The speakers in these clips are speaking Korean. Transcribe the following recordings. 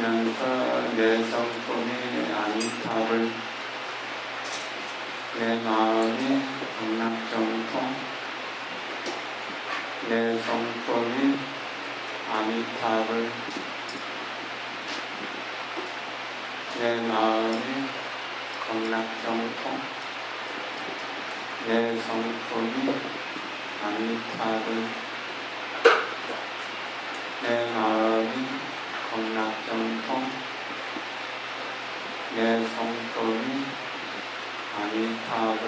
마시면서 내 성품이 아미타불, 내 마음이 극락정통, 내 성품이 아미타불, 내 마음이 극락정통, 내 성품이 아미타불, 내 마음이 극락정통, 내 성품이 아미타불,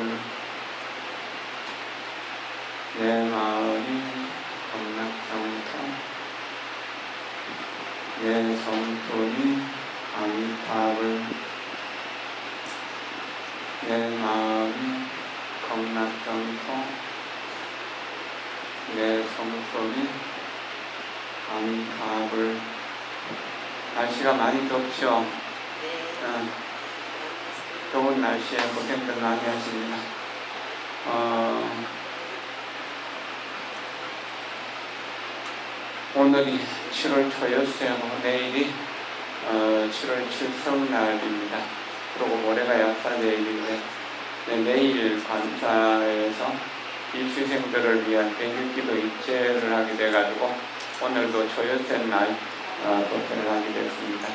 내 마음이 극락정통, 내 성품이 아미타불, 내 마음이 극락정통, 내 성품이 아미타불. 날씨가 많이 덥죠? 더운 날씨에 고생들 많이 하십니다. 오늘이 7월 초였어요. 내일이 7월 7성날입니다. 그리고 모레가 약사내일인데 내일 관사에서 입시생들을 위한 백일기도 입제를 하게 돼가지고 오늘도 초여센 날 도패를 하게 됐습니다.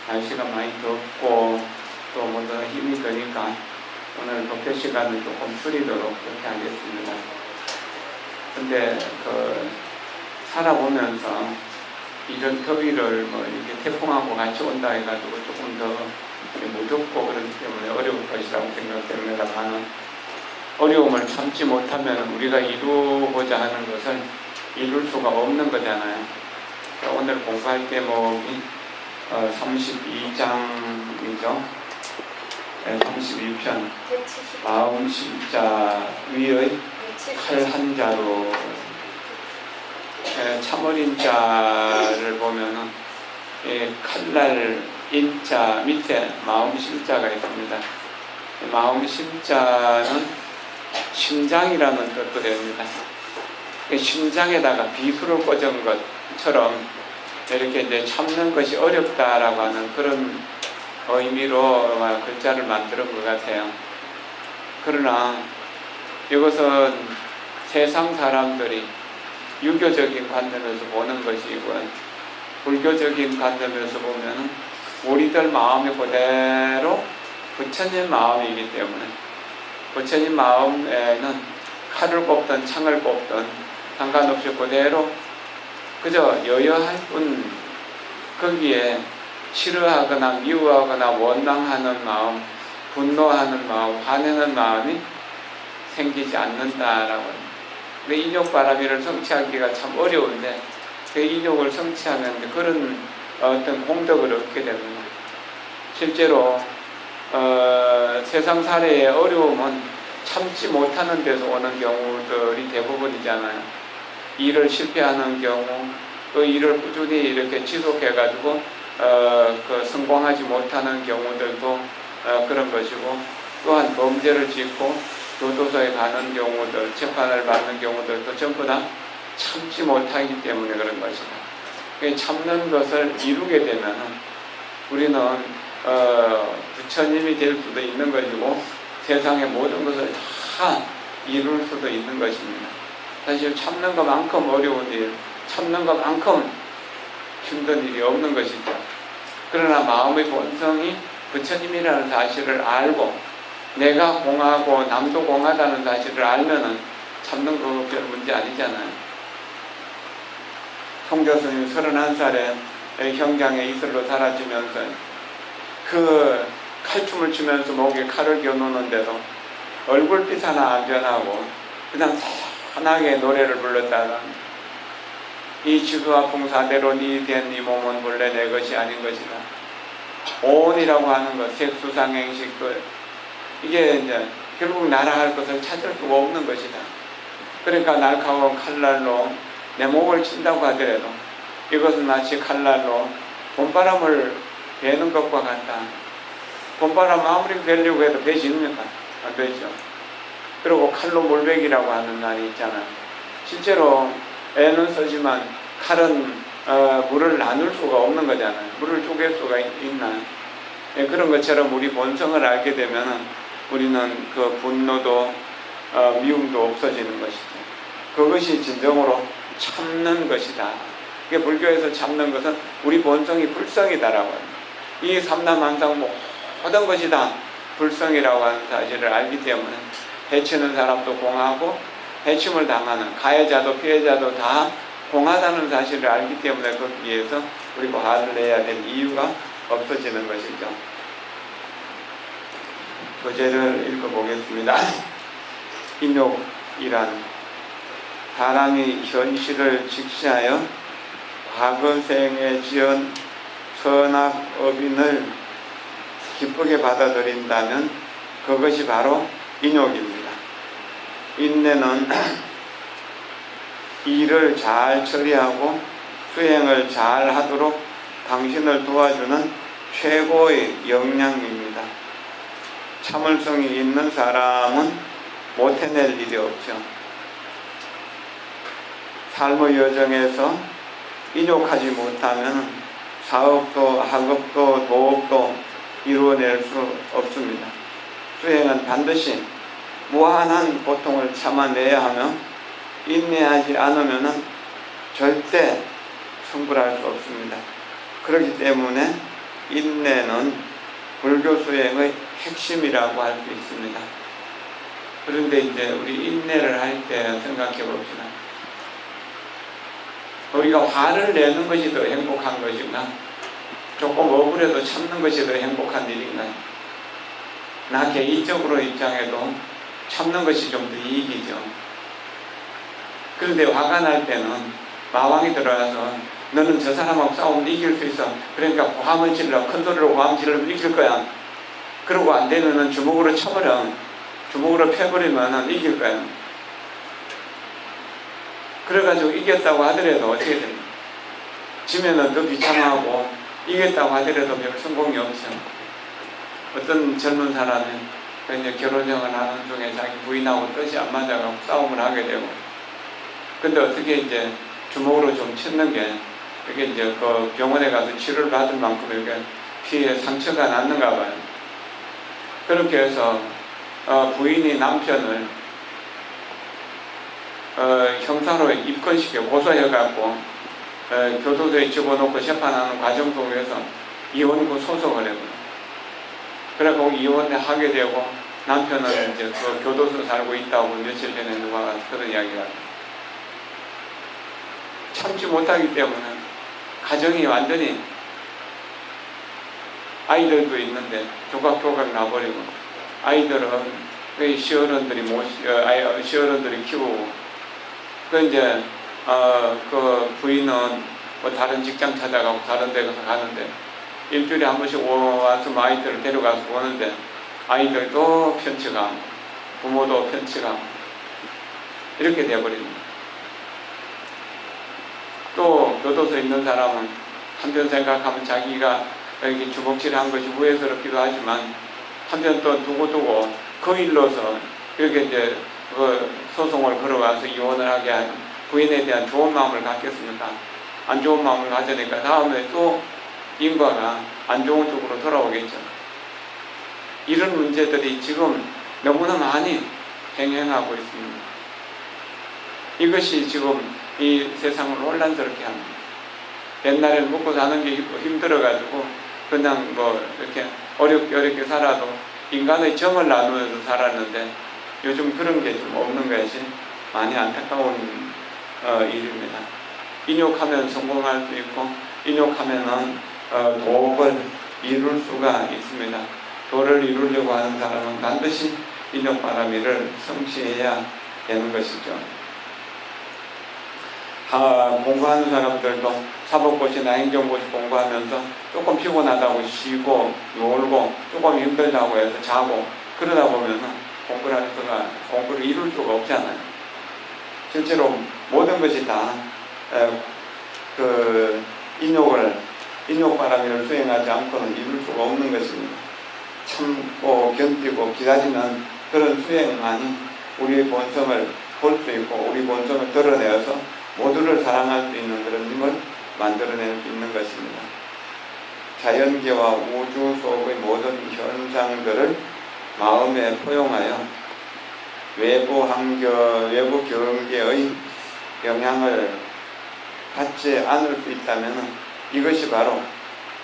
날씨가 많이 덥고 또 모두 힘이 드니까 오늘 도패 시간을 조금 줄이도록 그렇게 하겠습니다. 근데 살아보면서 이런 더위를 이렇게 태풍하고 같이 온다 해가지고 조금 더 무덥고 그렇기 때문에 어려울 것이라고 생각됩니다만, 어려움을 참지 못하면 우리가 이루고자 하는 것을 이룰 수가 없는 거잖아요. 오늘 공부할 대목이 32장이죠. 32편 마음 십자 위의 칼 한 자로. 참어린 자를 보면은 칼날 인자 밑에 마음 십자가 있습니다. 마음 십자는 심장이라는 뜻도 됩니다. 심장에다가 비수를 꽂은 것처럼 이렇게 이제 참는 것이 어렵다라고 하는 그런 의미로 글자를 만드는 것 같아요. 그러나 이것은 세상 사람들이 유교적인 관점에서 보는 것이고, 불교적인 관점에서 보면 우리들 마음이 그대로 부처님 마음이기 때문에, 부처님 마음에는 칼을 꼽든 창을 꼽든 상관없이 그대로 그저 여여할 뿐, 거기에 싫어하거나 미워하거나 원망하는 마음, 분노하는 마음, 화내는 마음이 생기지 않는다라고 합니다. 그 인욕바라미를 성취하기가 참 어려운데 그 인욕을 성취하면 그런 어떤 공덕을 얻게 됩니다. 실제로 세상 살이의 어려움은 참지 못하는 데서 오는 경우들이 대부분이잖아요. 일을 실패하는 경우, 그 일을 꾸준히 이렇게 지속해가지고 성공하지 못하는 경우들도 그런 것이고, 또한 범죄를 짓고 교도소에 가는 경우들, 재판을 받는 경우들도 전부 다 참지 못하기 때문에 그런 것이다. 참는 것을 이루게 되면 우리는 부처님이 될 수도 있는 것이고 세상의 모든 것을 다 이룰 수도 있는 것입니다. 사실 참는 것만큼 어려운 일, 참는 것만큼 힘든 일이 없는 것이죠. 그러나 마음의 본성이 부처님이라는 사실을 알고 내가 공하고 남도 공하다는 사실을 알면은 참는 거 별 문제 아니잖아요. 송조스님 31살에 형장에 이슬로 사라지면서 그 칼춤을 추면서 목에 칼을 겨누는데도 얼굴빛 하나 안 변하고 그냥 편하게 노래를 불렀다가 이 지수와 풍사대로 니 된 이 몸은 본래 내 것이 아닌 것이다. 오온이라고 하는 것, 색수상행식 이게 이제 결국 나라 할 것을 찾을 수가 없는 것이다. 그러니까 날카로운 칼날로 내 목을 친다고 하더라도 이것은 마치 칼날로 봄바람을 베는 것과 같다. 봄바람 아무리 베려고 해도 베집니까? 안 되죠. 그리고 칼로 물베기라고 하는 말이 있잖아요. 실제로 애는 쓰지만 칼은 물을 나눌 수가 없는 거잖아요. 물을 쪼갤 수가 있나요? 예, 그런 것처럼 우리 본성을 알게 되면 우리는 그 분노도 미움도 없어지는 것이죠. 그것이 진정으로 참는 것이다. 이게 불교에서 참는 것은 우리 본성이 불성이다라고 합니다. 이 삼남한상 모든 것이 다 불성이라고 하는 사실을 알기 때문에 해치는 사람도 공하고 해침을 당하는 가해자도 피해자도 다 공하다는 사실을 알기 때문에 거기에서 우리가 화를 내야 될 이유가 없어지는 것이죠. 교재를 읽어보겠습니다. 인욕이란 사람이 현실을 직시하여 과거 생에 지은 선악 업인을 기쁘게 받아들인다면 그것이 바로 인욕입니다. 인내는 일을 잘 처리하고 수행을 잘 하도록 당신을 도와주는 최고의 역량입니다. 참을성이 있는 사람은 못 해낼 일이 없죠. 삶의 여정에서 인욕하지 못하면 사업도 학업도 도업도 이루어낼 수 없습니다. 수행은 반드시 무한한 고통을 참아내야 하며 인내하지 않으면 절대 성불할 수 없습니다. 그렇기 때문에 인내는 불교 수행의 핵심이라고 할 수 있습니다. 그런데 이제 우리 인내를 할 때 생각해 봅시다. 우리가 화를 내는 것이 더 행복한 것인가? 조금 억울해도 참는 것이 더 행복한 일인가요? 나 개인적으로 입장에도 참는 것이 좀 더 이익이죠. 그런데 화가 날 때는 마왕이 들어와서 너는 저 사람하고 싸우면 이길 수 있어. 그러니까 고함을 질러. 큰 소리로 고함 질러면 이길 거야. 그러고 안 되면은 주먹으로 쳐버려. 주먹으로 패버리면 이길 거야. 그래가지고 이겼다고 하더라도 어떻게 됩니까? 지면은 더 비참하고 이겼다고 하더라도 별 성공이 없죠. 어떤 젊은 사람이 이제 결혼생활 하는 중에 자기 부인하고 뜻이 안 맞아가지고 싸움을 하게 되고, 근데 어떻게 이제 주먹으로 좀 쳤는 게 이게 이제 그 병원에 가서 치료를 받을 만큼 이렇게 피에 상처가 났는가 봐요. 그렇게 해서 부인이 남편을 형사로 입건시켜 고소해갖고 교도소에 집어넣고 재판하는 과정 속에서 이혼구 소송을 해버려요. 그래갖고 이혼을 하게 되고 남편은 이제 그 교도소 살고 있다고 며칠 전에 누가 가서 그런 이야기가 합니다. 참지 못하기 때문에 가정이 완전히 아이들도 있는데 조각조각 나버리고, 아이들은 시어른들이 시어른들이 키우고, 그 이제 그 부인은 뭐 다른 직장 찾아가고 다른 데 가서 가는데 일주일에 한 번씩 와서 아이들을 데려가서 오는데 아이들도 편치가 부모도 편치가 이렇게 돼버립니다. 또 교도소에 있는 사람은 한편 생각하면 자기가 이렇게 주먹질한 것이 후회스럽기도 하지만 한편 또 두고두고 그 일로서 이렇게 이제 그 소송을 걸어가서 이혼을 하게 한 부인에 대한 좋은 마음을 갖겠습니까? 안 좋은 마음을 가지니까 다음에 또 인과가 안 좋은 쪽으로 돌아오겠죠. 이런 문제들이 지금 너무나 많이 행행하고 있습니다. 이것이 지금 이 세상을 혼란스럽게 합니다. 옛날에는 먹고 사는 게 힘들어가지고 그냥 뭐 이렇게 어렵게 살아도 인간의 정을 나누어서 살았는데 요즘 그런 게 좀 없는 것이 많이 안타까운 일입니다. 인욕하면 성공할 수 있고 인욕하면은 도업을 이룰 수가 있습니다. 도를 이루려고 하는 사람은 반드시 인욕바라미를 성취해야 되는 것이죠. 공부하는 사람들도 사법고시나 행정고시 공부하면서 조금 피곤하다고 쉬고 놀고 조금 힘들다고 해서 자고 그러다 보면은 공부를 이룰 수가 없잖아요. 실제로 모든 것이 다 인욕바라미를 수행하지 않고는 이룰 수가 없는 것입니다. 참고 견디고 기다리는 그런 수행만이 우리의 본성을 볼 수 있고 우리 본성을 드러내어서 모두를 사랑할 수 있는 그런 힘을 만들어낼 수 있는 것입니다. 자연계와 우주 속의 모든 현상들을 마음에 포용하여 외부 경계의 영향을 받지 않을 수 있다면 이것이 바로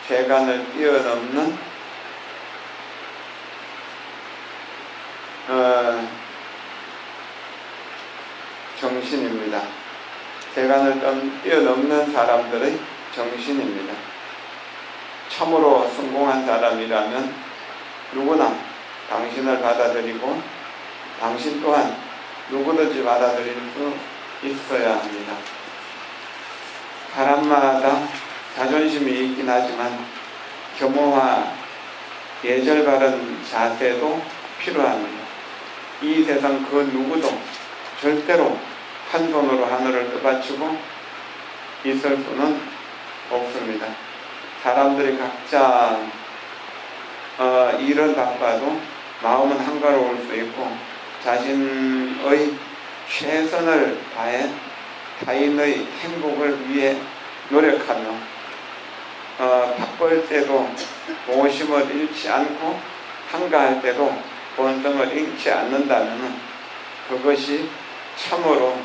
세간을 뛰어넘는 정신입니다. 세간을 뛰어넘는 사람들의 정신입니다. 참으로 성공한 사람이라면 누구나 당신을 받아들이고 당신 또한 누구든지 받아들일 수 있어야 합니다. 사람마다 자존심이 있긴 하지만 겸허와 예절 바른 자세도 필요합니다. 이 세상 그 누구도 절대로 한 손으로 하늘을 떠받치고 있을 수는 없습니다. 사람들이 각자 일은 바빠도 마음은 한가로울 수 있고 자신의 최선을 다해 타인의 행복을 위해 노력하며 바쁠 때도 모심을 잃지 않고 한가할 때도 본성을 잃지 않는다면 그것이 참으로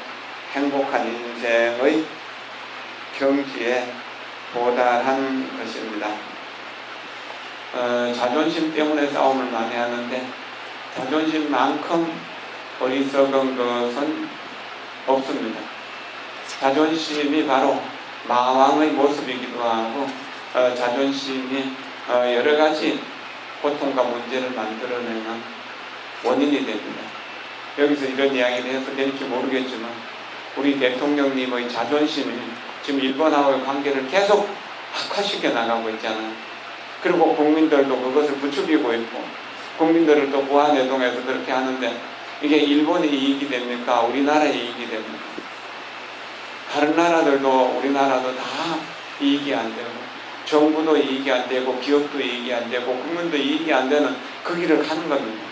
행복한 인생의 경지에 도달한 것입니다. 자존심 때문에 싸움을 많이 하는데 자존심만큼 어리석은 것은 없습니다. 자존심이 바로 마왕의 모습이기도 하고 자존심이 여러 가지 고통과 문제를 만들어내는 원인이 됩니다. 여기서 이런 이야기를 해서 될지 모르겠지만 우리 대통령님의 자존심이 지금 일본하고의 관계를 계속 악화시켜 나가고 있잖아요. 그리고 국민들도 그것을 부추기고 있고 국민들을 또 무한해동해서 그렇게 하는데 이게 일본이 이익이 됩니까? 우리나라의 이익이 됩니까? 다른 나라들도 우리나라도 다 이익이 안 되고 정부도 이익이 안 되고 기업도 이익이 안 되고 국민도 이익이 안 되는 그 길을 가는 겁니다.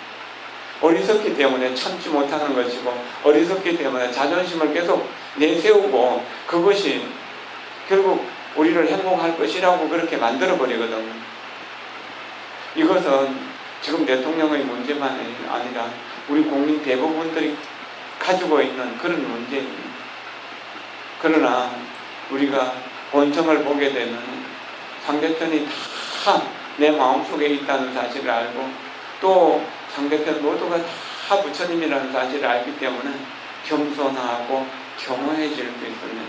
어리석기 때문에 참지 못하는 것이고 어리석기 때문에 자존심을 계속 내세우고 그것이 결국 우리를 행복할 것이라고 그렇게 만들어버리거든요. 이것은 지금 대통령의 문제만이 아니라 우리 국민 대부분들이 가지고 있는 그런 문제입니다. 그러나 우리가 본성을 보게 되면 상대편이 다 내 마음속에 있다는 사실을 알고 또 상대편 모두가 다 부처님이라는 사실을 알기 때문에 겸손하고 겸허해질 수 있습니다.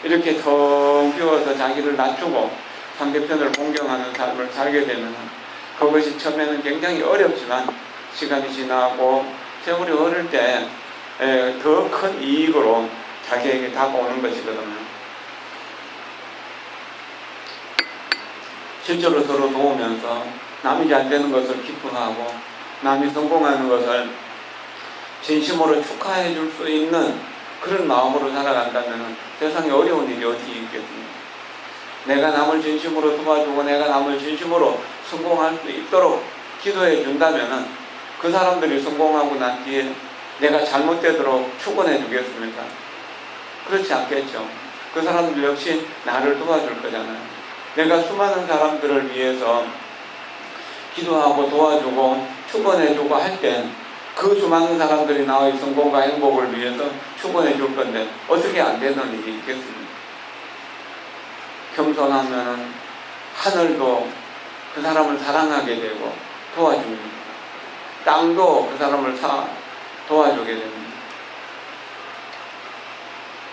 이렇게 더 비워서 자기를 낮추고 상대편을 공경하는 삶을 살게 되면 그것이 처음에는 굉장히 어렵지만 시간이 지나고 세월이 흐를 때 더 큰 이익으로 자기에게 다가오는 것이거든요. 실제로 서로 도우면서 남이 잘 되는 것을 기뻐하고 남이 성공하는 것을 진심으로 축하해 줄 수 있는 그런 마음으로 살아간다면 세상에 어려운 일이 어디 있겠습니까? 내가 남을 진심으로 도와주고 내가 남을 진심으로 성공할 수 있도록 기도해 준다면 그 사람들이 성공하고 난 뒤에 내가 잘못되도록 축원해 주겠습니까? 그렇지 않겠죠. 그 사람들 역시 나를 도와줄 거잖아요. 내가 수많은 사람들을 위해서 기도하고 도와주고 축원해주고 할 때 그 수많은 사람들이 나의 성공과 행복을 위해서 축원해 줄 건데 어떻게 안 되는 일이 있겠습니까? 겸손하면 하늘도 그 사람을 사랑하게 되고 도와줍니다. 땅도 그 사람을 도와주게 됩니다.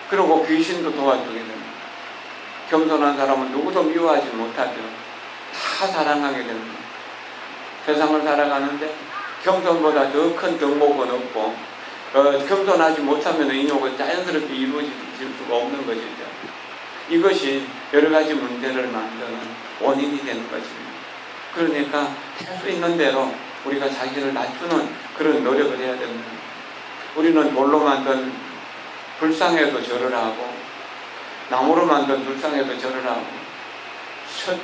그리고 귀신도 도와주게 됩니다. 겸손한 사람은 누구도 미워하지 못하죠. 다 사랑하게 됩니다. 세상을 살아가는데 겸손보다 더 큰 덕목은 없고 겸손하지 못하면 인욕은 자연스럽게 이루어질 수가 없는 것이죠. 이것이 여러 가지 문제를 만드는 원인이 되는 것입니다. 그러니까 할 수 있는 대로 우리가 자기를 낮추는 그런 노력을 해야 됩니다. 우리는 돌로 만든 불상에도 절을 하고 나무로 만든 불상에도 절을 하고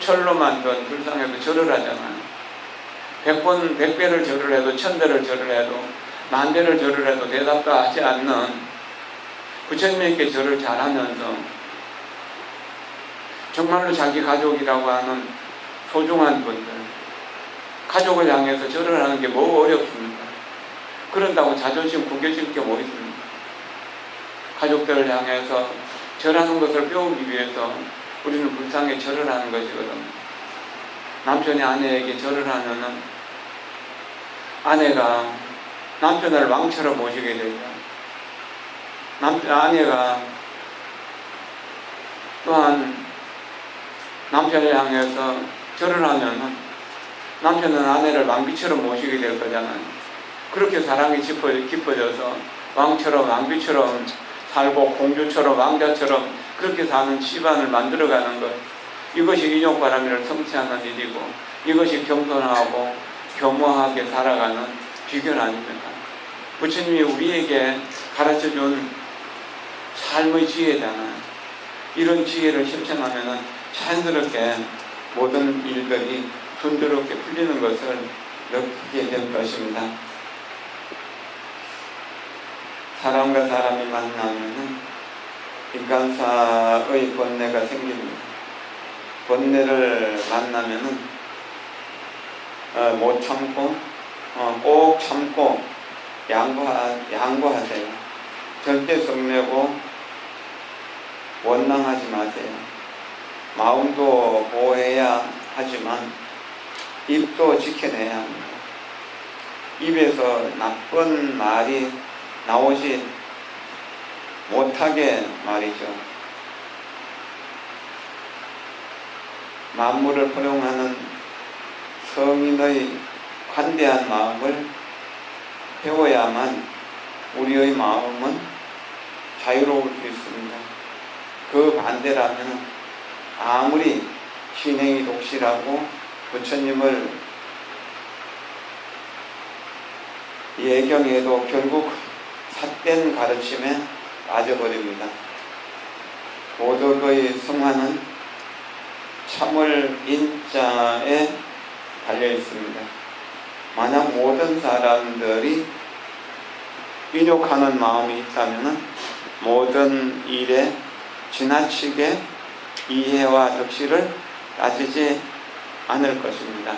철로 만든 불상에도 절을 하잖아요. 100배를 절을 해도 1000배를 절을 해도 10,000배를 절을 해도 대답도 하지 않는 부처님께 절을 잘하면서 정말로 자기 가족이라고 하는 소중한 분들, 가족을 향해서 절을 하는 게 뭐 어렵습니까? 그런다고 자존심 구겨질 게 뭐 있습니까? 가족들을 향해서 절하는 것을 배우기 위해서 우리는 불쌍히 절을 하는 것이거든요. 남편이 아내에게 절을 하면은 아내가 남편을 왕처럼 모시게 되죠. 아내가 또한 남편을 향해서 절을 하면은 남편은 아내를 왕비처럼 모시게 될 거잖아요. 그렇게 사랑이 깊어져서 왕처럼 왕비처럼 살고 공주처럼 왕자처럼 그렇게 사는 집안을 만들어가는 것, 이것이 인욕바람이를 성취하는 일이고 이것이 겸손하고 교모하게 살아가는 비결 아닙니까? 부처님이 우리에게 가르쳐준 삶의 지혜잖아요. 이런 지혜를 실천하면 자연스럽게 모든 일들이 순조롭게 풀리는 것을 느끼게 될 것입니다. 사람과 사람이 만나면 인간사의 번뇌가 생깁니다. 번뇌를 만나면 못 참고 꼭 참고 양보하세요. 절대 성내고 원망하지 마세요. 마음도 보호해야 하지만 입도 지켜내야 합니다. 입에서 나쁜 말이 나오지 못하게 말이죠. 만물을 포용하는 성인의 관대한 마음을 배워야만 우리의 마음은 자유로울 수 있습니다. 그 반대라면 아무리 신행이 독실하고 부처님을 예경해도 결국 삿된 가르침에 빠져버립니다. 도덕의 성화는 참을 인자에 달려 있습니다. 만약 모든 사람들이 인욕하는 마음이 있다면 모든 일에 지나치게 이해와 덕실을 따지지 않을 것입니다.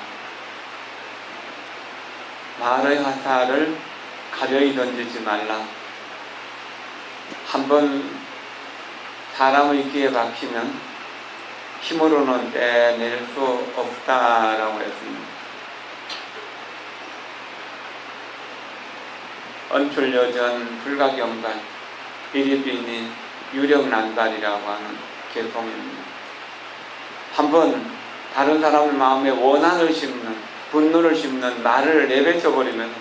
말의 화살을 가벼이 던지지 말라. 한번 사람의 귀에 박히면 힘으로는 떼낼 수 없다라고 했습니다. 언출여전 불가경발 비리비니 유령난발이라고 하는 개송입니다. 한번 다른 사람의 마음에 원한을 심는, 분노를 심는 말을 내뱉어버리면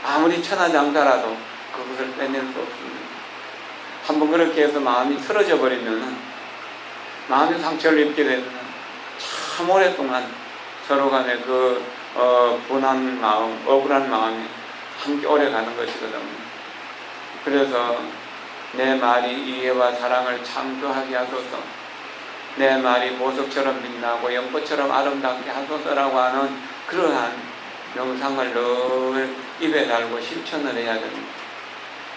아무리 천하장사라도 그것을 빼낼 수 없습니다. 한번 그렇게 해서 마음이 틀어져 버리면 마음의 상처를 입게 되면 참 오랫동안 서로 간에 그 분한 마음, 억울한 마음이 함께 오래 가는 것이거든요. 그래서 내 말이 이해와 사랑을 창조하게 하소서, 내 말이 보석처럼 빛나고 연꽃처럼 아름답게 하소서라고 하는 그러한 명상을 늘 입에 달고 실천을 해야 됩니다.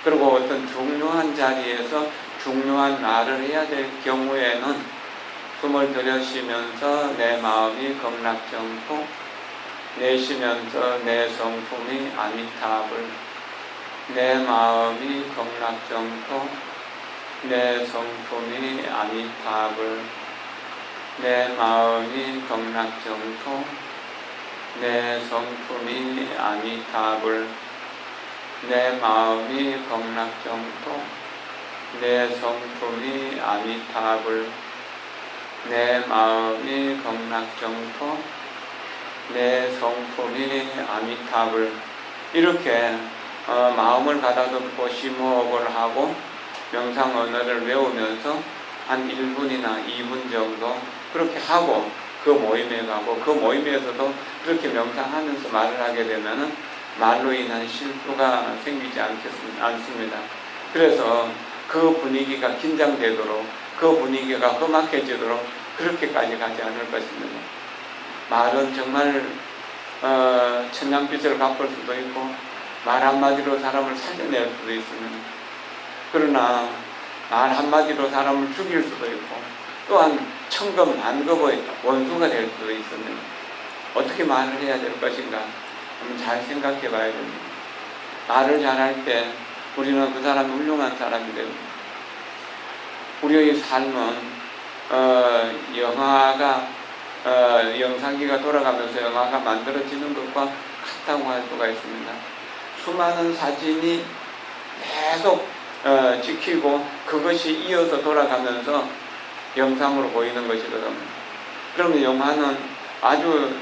그리고 어떤 중요한 자리에서 중요한 말을 해야 될 경우에는 숨을 들여쉬면서 내 마음이 극락정토, 내쉬면서 내 성품이 아미타불, 내 마음이 극락정토, 내 성품이 아미타불, 내 마음이 극락정토, 내 성품이 아미타불, 내 마음이 극락정토, 내 성품이 아미타불, 내 마음이 극락정토, 내 성품이 아미타불. 이렇게 마음을 가다듬고 심호흡을 하고 명상 언어를 외우면서 한 1분이나 2분 정도 그렇게 하고 그 모임에 가고 그 모임에서도 그렇게 명상하면서 말을 하게 되면 말로 인한 실수가 생기지 않습니다. 그래서 그 분위기가 긴장되도록, 그 분위기가 험악해지도록 그렇게까지 가지 않을 것입니다. 말은 정말 천냥빚을 갚을 수도 있고 말 한마디로 사람을 살려낼 수도 있습니다. 그러나 말 한마디로 사람을 죽일 수도 있고 또한 천급 만급의 원수가 될 수도 있습니다. 어떻게 말을 해야 될 것인가 한번 잘 생각해 봐야 됩니다. 말을 잘할 때 우리는 그 사람이 훌륭한 사람이 됩니다. 우리의 삶은 영상기가 돌아가면서 영화가 만들어지는 것과 같다고 할 수가 있습니다. 수많은 사진이 계속 찍히고 그것이 이어서 돌아가면서 영상으로 보이는 것이거든요. 그러면 영화는 아주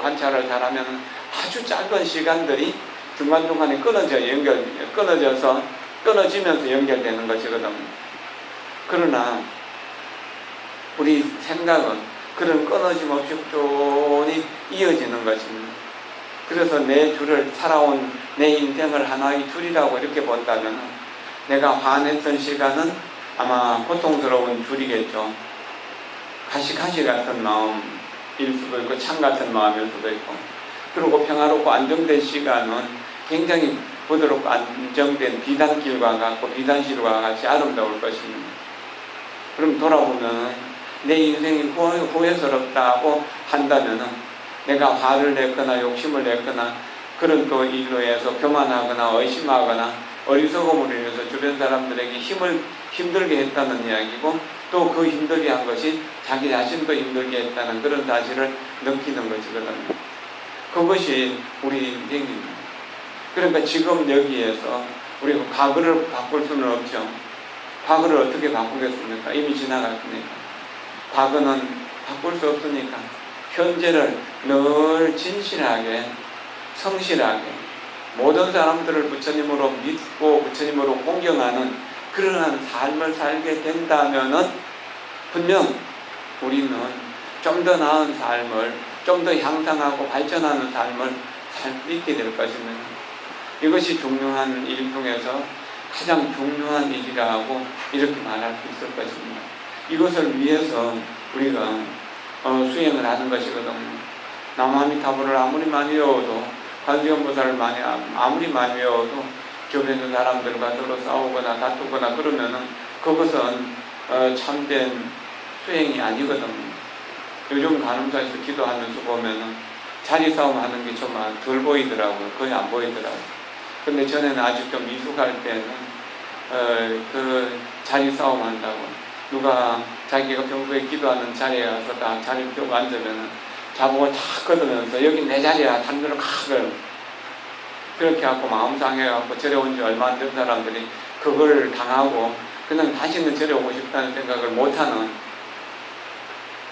관찰을 잘하면 아주 짧은 시간들이 중간중간에 끊어지면서 연결되는 것이거든요. 그러나 우리 생각은 그런 끊어짐 없이 꾸준히 이어지는 것입니다. 그래서 내 줄을 살아온 내 인생을 하나의 줄이라고 이렇게 본다면 내가 화냈던 시간은 아마 고통스러운 줄이겠죠. 가시 같은 마음일 수도 있고 창 같은 마음일 수도 있고, 그리고 평화롭고 안정된 시간은 굉장히 부드럽고 안정된 비단길과 같고 비단실과 같이 아름다울 것입니다. 그럼 돌아보면 내 인생이 후회스럽다고 한다면 내가 화를 냈거나 욕심을 냈거나 그런 또 일로 해서 교만하거나 의심하거나 어리석음으로 인해서 주변 사람들에게 힘들게 했다는 이야기고, 또 그 힘들게 한 것이 자기 자신도 힘들게 했다는 그런 사실을 느끼는 것이거든요. 그것이 우리 인생입니다. 그러니까 지금 여기에서 우리가 과거를 바꿀 수는 없죠. 과거를 어떻게 바꾸겠습니까? 이미 지나갔으니까. 과거는 바꿀 수 없으니까 현재를 늘 진실하게 성실하게 모든 사람들을 부처님으로 믿고 부처님으로 공경하는 그러한 삶을 살게 된다면은 분명 우리는 좀 더 나은 삶을, 좀 더 향상하고 발전하는 삶을 살 수 있게 될 것입니다. 이것이 중요한 일 중에서 가장 중요한 일이라고 이렇게 말할 수 있을 것입니다. 이것을 위해서 우리가 수행을 하는 것이거든요. 나무아미타불을 아무리 많이 외워도, 관세음보살을 아무리 많이 외워도 주변의 사람들과 서로 싸우거나 다투거나 그러면은 그것은 참된 수행이 아니거든요. 요즘 간음사에서 기도하면서 보면은 자리 싸움 하는 게 좀 덜 보이더라고요. 거의 안 보이더라고요. 근데 전에는 아직 좀 미숙할 때는 그 자리 싸움 한다고 누가 자기가 평소에 기도하는 자리에 가서 다 자리를 펴고 앉으면 자복을 탁 걷으면서 여기 내 자리야 다른 데로 가거든. 그렇게 하고 마음 상해갖고 절에 온 지 얼마 안 된 사람들이 그걸 당하고 그냥 다시는 절에 오고 싶다는 생각을 못하는,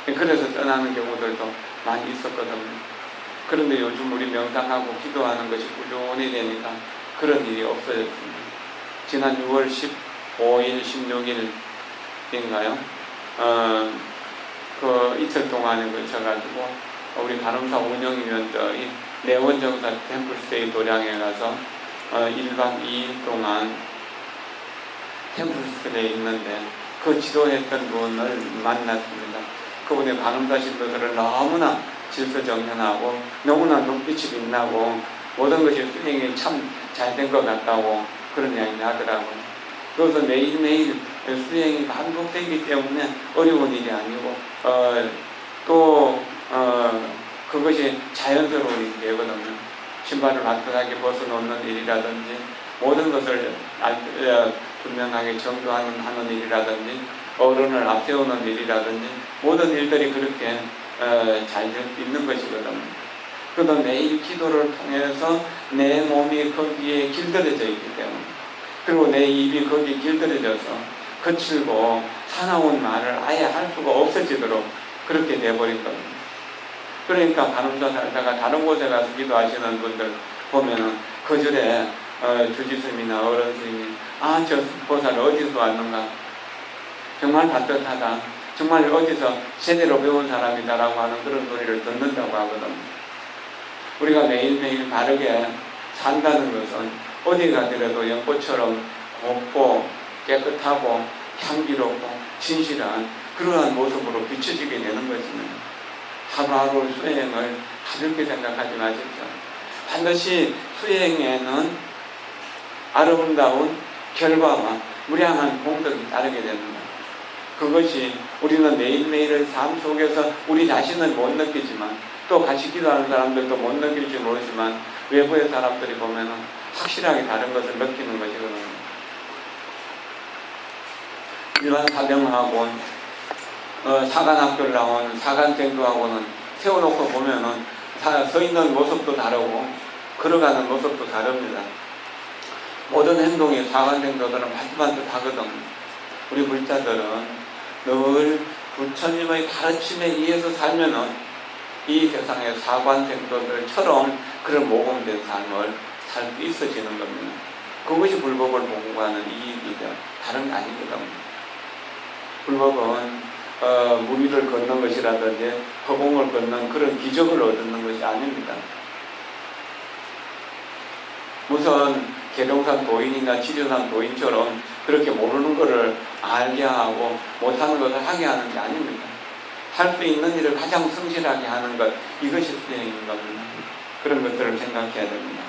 그래서 떠나는 경우들도 많이 있었거든요. 그런데 요즘 우리 명상하고 기도하는 것이 꾸준히 되니까 그런 일이 없어졌습니다. 지난 6월 15일, 16일인가요? 그 이틀 동안에 걸쳐가지고 우리 간음사 운영위원들이 내원정사 템플스테이 도량에 가서 1박 2일 동안 템플스테이에 있는데 그 지도했던 분을 만났습니다. 그분의 간음사 신도들을 너무나 질서정연하고 너무나 눈빛이 빛나고 모든 것이 수행이 참 잘 된 것 같다고 그런 이야기를 하더라고요. 그래서 매일매일 수행이 반복되기 때문에 어려운 일이 아니고 그것이 자연스러운 일이 되거든요. 신발을 반듯하게 벗어놓는 일이라든지 모든 것을 분명하게 정도하는 일이라든지 어른을 앞세우는 일이라든지 모든 일들이 그렇게 잘 될 수 있는 것이거든요. 그러나 매일 기도를 통해서 내 몸이 거기에 길들여져 있기 때문에, 그리고 내 입이 거기에 길들여져서 거칠고 사나운 말을 아예 할 수가 없어지도록 그렇게 돼버린 겁니다. 그러니까 간음사 살다가 다른 곳에 가서 기도하시는 분들 보면은 그 절에 주지스님이나 어른 스님이 저 보살 어디서 왔는가, 정말 반듯하다, 정말 어디서 제대로 배운 사람이다라고 하는 그런 소리를 듣는다고 하거든요. 우리가 매일매일 바르게 산다는 것은 어디 가더라도 연꽃처럼 곱고 깨끗하고 향기롭고 진실한 그러한 모습으로 비춰지게 되는 것입니다. 하루하루 수행을 가볍게 생각하지 마십시오. 반드시 수행에는 아름다운 결과와 무량한 공덕이 따르게 됩니다. 그것이 우리는 매일매일의 삶 속에서 우리 자신은 못 느끼지만 또 같이 기도하는 사람들도 못 느낄지 모르지만 외부의 사람들이 보면 확실하게 다른 것을 느끼는 것이거든요. 일반 사병하고 사관학교를 나온 사관생도하고는 세워놓고 보면은 서 있는 모습도 다르고 걸어가는 모습도 다릅니다. 모든 행동이 사관생도들은 반듯반듯하거든. 우리 불자들은 늘 부처님의 가르침에 의해서 살면은 이 세상의 사관생도들처럼 그런 모범된 삶을 살 수 있어지는 겁니다. 그것이 불법을 공부하는 이익이죠. 다른 게 아니거든. 불법은 무리를 걷는 것이라든지 허공을 걷는 그런 기적을 얻는 것이 아닙니다. 무슨 계룡산 도인이나 지리산 도인처럼 그렇게 모르는 것을 알게 하고 못하는 것을 하게 하는 게 아닙니다. 할 수 있는 일을 가장 성실하게 하는 것, 이것이 수행인 겁니다. 그런 것들을 생각해야 됩니다.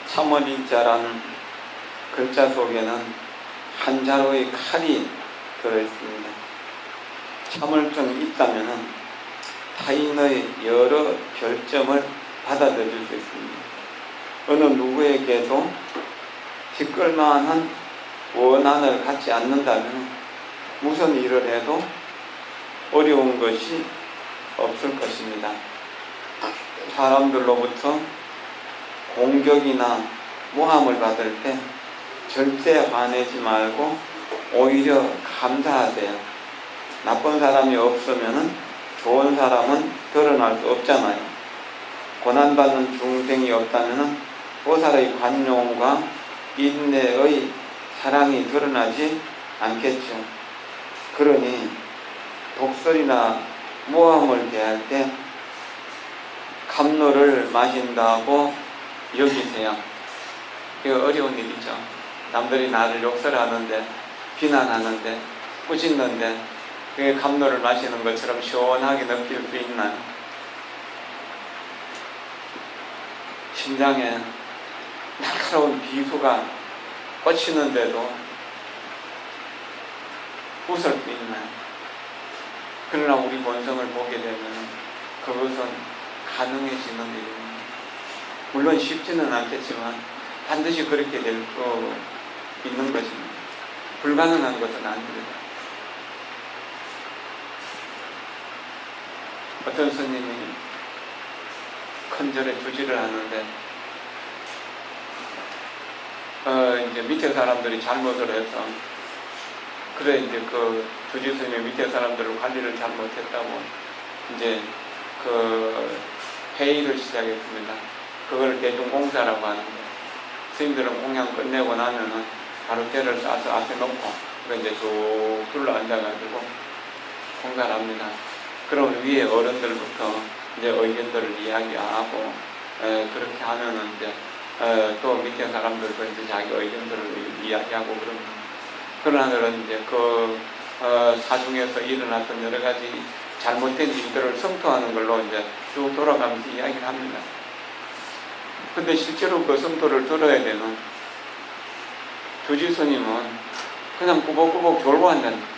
참원인자라는 글자 속에는 한 자루의 칼이 들어있습니다. 참을성이 있다면 타인의 여러 결점을 받아들일 수 있습니다. 어느 누구에게도 티끌만한 원한을 갖지 않는다면 무슨 일을 해도 어려운 것이 없을 것입니다. 사람들로부터 공격이나 모함을 받을 때 절대 화내지 말고 오히려 감사하세요. 나쁜 사람이 없으면 좋은 사람은 드러날 수 없잖아요. 고난받는 중생이 없다면 보살의 관용과 인내의 사랑이 드러나지 않겠죠. 그러니 독설이나 모함을 대할 때 감로를 마신다고 여기세요. 이거 어려운 일이죠. 남들이 나를 욕설하는데, 비난하는데, 꾸짖는데 그게 감로를 마시는 것처럼 시원하게 느낄 수 있나요? 심장에 날카로운 비수가 꽂히는데도 웃을 수 있나요? 그러나 우리 본성을 보게 되면 그것은 가능해지는 일입니다. 물론 쉽지는 않겠지만 반드시 그렇게 될 수 있는 것입니다. 불가능한 것은 아닙니다. 어떤 스님이 큰 절에 주지를 하는데 이제 밑에 사람들이 잘못을 해서 그래 이제 그 주지 스님의 밑에 사람들을 관리를 잘못했다고 이제 그 회의를 시작했습니다. 그걸 대중공사라고 하는데 스님들은 공양 끝내고 나면은 바로 때를 싸서 앞에 놓고 이제 쭉 둘러 앉아가지고 공사를 합니다. 그럼 위에 어른들부터 이제 의견들을 이야기하고 그렇게 하면은 이제 또 밑에 사람들도 이제 자기 의견들을 이야기하고 그럽니다. 그러나들은 이제 그 사중에서 일어났던 여러 가지 잘못된 일들을 성토하는 걸로 이제 쭉 돌아가면서 이야기를 합니다. 근데 실제로 그 성토를 들어야 되는 주지 스님은 그냥 꾸벅꾸벅 졸고 앉았다.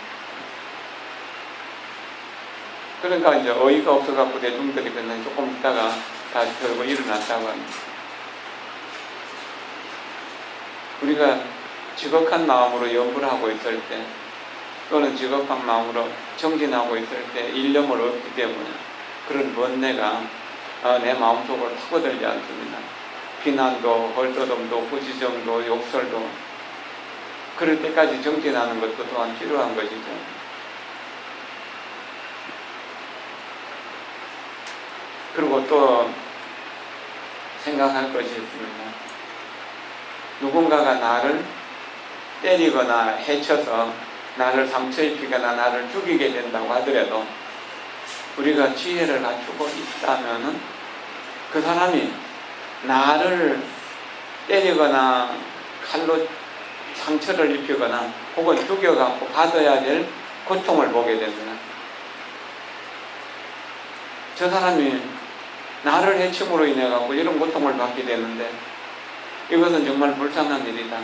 그러니까 이제 어이가 없어갖고 대중들이 그냥 조금 있다가 다시 들고 일어났다고 합니다. 우리가 지극한 마음으로 연구를 하고 있을 때 또는 지극한 마음으로 정진하고 있을 때 일념을 얻기 때문에 그런 번뇌가 내 마음속으로 파고들지 않습니다. 비난도, 헐떠듬도, 부지정도, 욕설도 그럴 때까지 정진하는 것도 또한 필요한 것이죠. 그리고 또 생각할 것이 있습니다. 누군가가 나를 때리거나 해쳐서 나를 상처 입히거나 나를 죽이게 된다고 하더라도 우리가 지혜를 갖추고 있다면은 그 사람이 나를 때리거나 칼로 상처를 입히거나 혹은 죽여갖고 받아야 될 고통을 보게 됩니다. 저 사람이 나를 해침으로 인해 갖고 이런 고통을 받게 되는데 이것은 정말 불쌍한 일이다.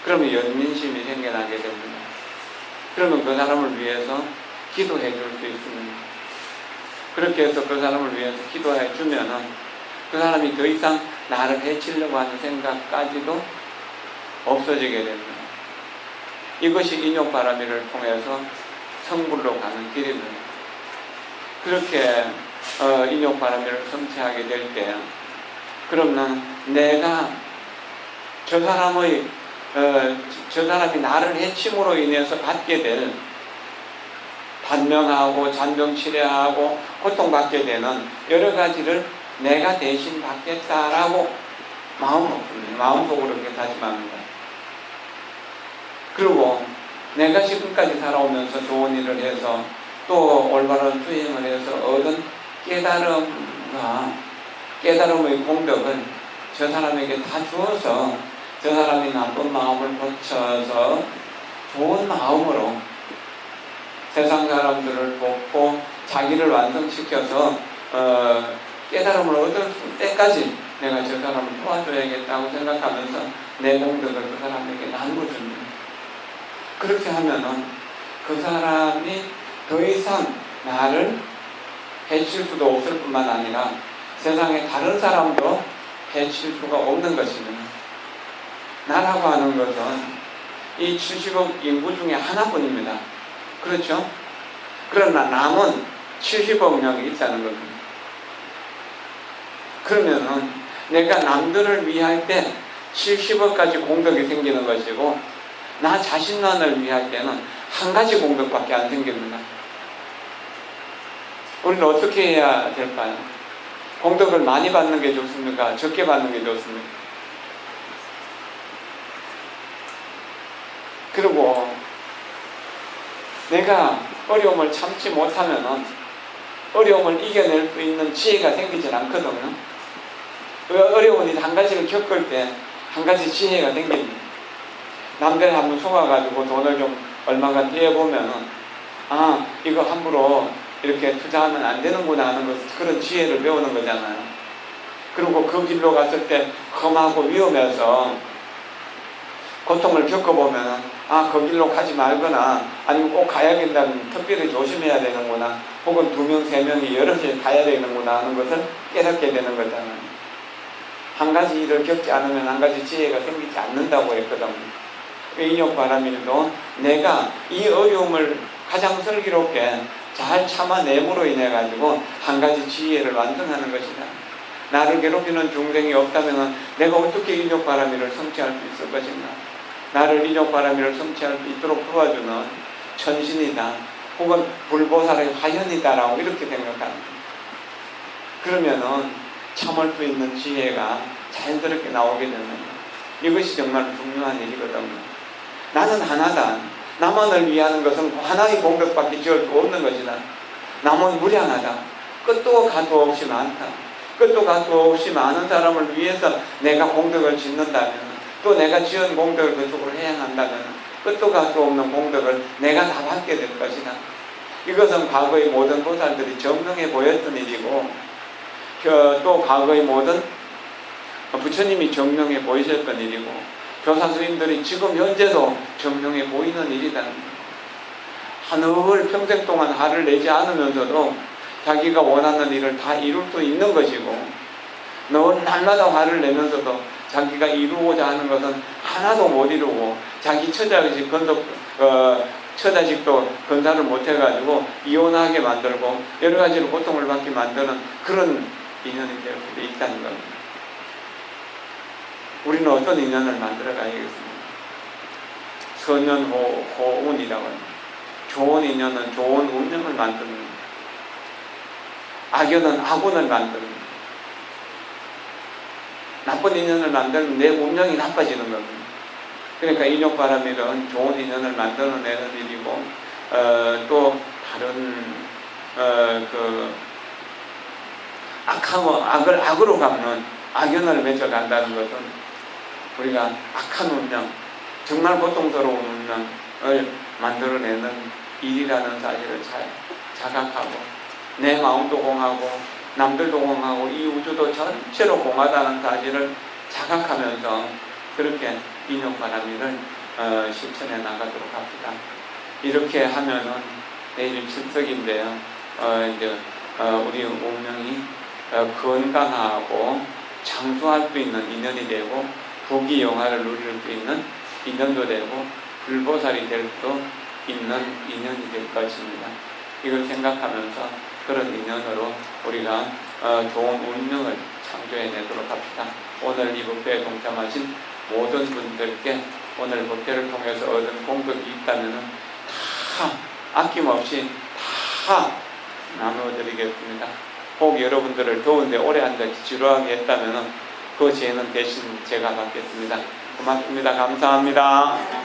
그러면 연민심이 생겨나게 됩니다. 그러면 그 사람을 위해서 기도해 줄 수 있습니다. 그렇게 해서 그 사람을 위해서 기도해 주면은 그 사람이 더 이상 나를 해치려고 하는 생각까지도 없어지게 됩니다. 이것이 인욕바라미를 통해서 성불로 가는 길입니다. 그렇게 인욕바라미를 성취하게 될 때, 그러면 내가 저 사람이 나를 해침으로 인해서 받게 될 반면하고 잔병치레하고 고통받게 되는 여러 가지를 내가 대신 받겠다라고 마음속으로 그렇게 다짐합니다. 그리고 내가 지금까지 살아오면서 좋은 일을 해서 또 올바른 수행을 해서 얻은 깨달음의 공덕을 저 사람에게 다 주어서 저 사람이 나쁜 마음을 고쳐서 좋은 마음으로 세상 사람들을 돕고 자기를 완성시켜서 깨달음을 얻을 때까지 내가 저 사람을 도와줘야겠다고 생각하면서 내 공덕을 그 사람에게 나눠줍니다. 그렇게 하면은 그 사람이 더 이상 나를 해칠 수도 없을 뿐만 아니라 세상에 다른 사람도 해칠 수가 없는 것입니다. 나라고 하는 것은 이 70억 인구 중에 하나뿐입니다. 그렇죠? 그러나 남은 70억 명이 있다는 겁니다. 그러면은 내가 남들을 위할 때 70억까지 공덕이 생기는 것이고 나 자신만을 위할 때는 한 가지 공덕밖에 안 생깁니다. 우리는 어떻게 해야 될까요? 공덕을 많이 받는 게 좋습니까? 적게 받는 게 좋습니까? 그리고 내가 어려움을 참지 못하면은 어려움을 이겨낼 수 있는 지혜가 생기질 않거든요. 어려운 일 한 가지를 겪을 때 한 가지 지혜가 생깁니다. 남들 한번 속아가지고 돈을 좀 얼마가 떼어보면은 이거 함부로 이렇게 투자하면 안 되는구나 하는 것을 그런 지혜를 배우는 거잖아요. 그리고 그 길로 갔을 때 험하고 위험해서 고통을 겪어보면 그 길로 가지 말거나 아니면 꼭 가야 된다면 특별히 조심해야 되는구나 혹은 2명, 3명이 여럿이 가야 되는구나 하는 것을 깨닫게 되는 거잖아요. 한 가지 일을 겪지 않으면 한 가지 지혜가 생기지 않는다고 했거든요. 인욕바라밀도 내가 이 어려움을 가장 슬기롭게 잘 참아냄으로 인해 가지고 한 가지 지혜를 완성하는 것이다. 나를 괴롭히는 중생이 없다면 내가 어떻게 인욕바라밀을 성취할 수 있을 것인가. 나를 인욕바라밀을 성취할 수 있도록 도와주는 천신이다 혹은 불보살의 화현이다라고 이렇게 생각합니다. 그러면은 참을 수 있는 지혜가 자연스럽게 나오게 됩니다. 이것이 정말 중요한 일이거든요. 나는 하나다. 남원을 위하는 것은 하나의 공덕밖에 지을 수 없는 것이다. 남은 무량하다. 끝도 가도 없이 많다. 끝도 가도 없이 많은 사람을 위해서 내가 공덕을 짓는다면 또 내가 지은 공덕을 그쪽으로 해양한다면 끝도 가도 없는 공덕을 내가 다 받게 될 것이다. 이것은 과거의 모든 보살들이 정명해 보였던 일이고 또 과거의 모든 부처님이 정명해 보이셨던 일이고 교사스님들이 지금 현재도 정명해 보이는 일이다. 하늘 평생 동안 화를 내지 않으면서도 자기가 원하는 일을 다 이룰 수 있는 것이고 날마다 화를 내면서도 자기가 이루고자 하는 것은 하나도 못 이루고 자기 처자식도 건사를 못 해가지고 이혼하게 만들고 여러 가지로 고통을 받게 만드는 그런 인연이 될 수도 있다는 겁니다. 우리는 어떤 인연을 만들어 가야겠습니까? 선연호운이라고 합니다. 좋은 인연은 좋은 운명을 만듭니다. 악연은 악운을 만듭니다. 나쁜 인연을 만들면 내 운명이 나빠지는 겁니다. 그러니까 인욕바라밀은 좋은 인연을 만들어내는 일이고 또 다른 악을 악으로 갚는 악연을 맺어간다는 것은 우리가 악한 운명, 정말 고통스러운 운명을 만들어내는 일이라는 사실을 잘 자각하고 내 마음도 공하고 남들도 공하고 이 우주도 전체로 공하다는 사실을 자각하면서 그렇게 인용바람일을 실천해 나가도록 합니다. 이렇게 하면은 내일 출석인데요. 이제 우리 운명이 건강하고 장수할 수 있는 인연이 되고 부귀영화를 누릴 수 있는 인연도 되고 불보살이 될 수도 있는 인연이 될 것입니다. 이걸 생각하면서 그런 인연으로 우리가 좋은 운명을 창조해내도록 합시다. 오늘 이 법회에 동참하신 모든 분들께 오늘 법회를 통해서 얻은 공덕이 있다면 다 아낌없이 다 나누어드리겠습니다. 혹 여러분들을 더운데 오래 앉아 지루하게 했다면 그 죄는 대신 제가 받겠습니다. 고맙습니다. 감사합니다.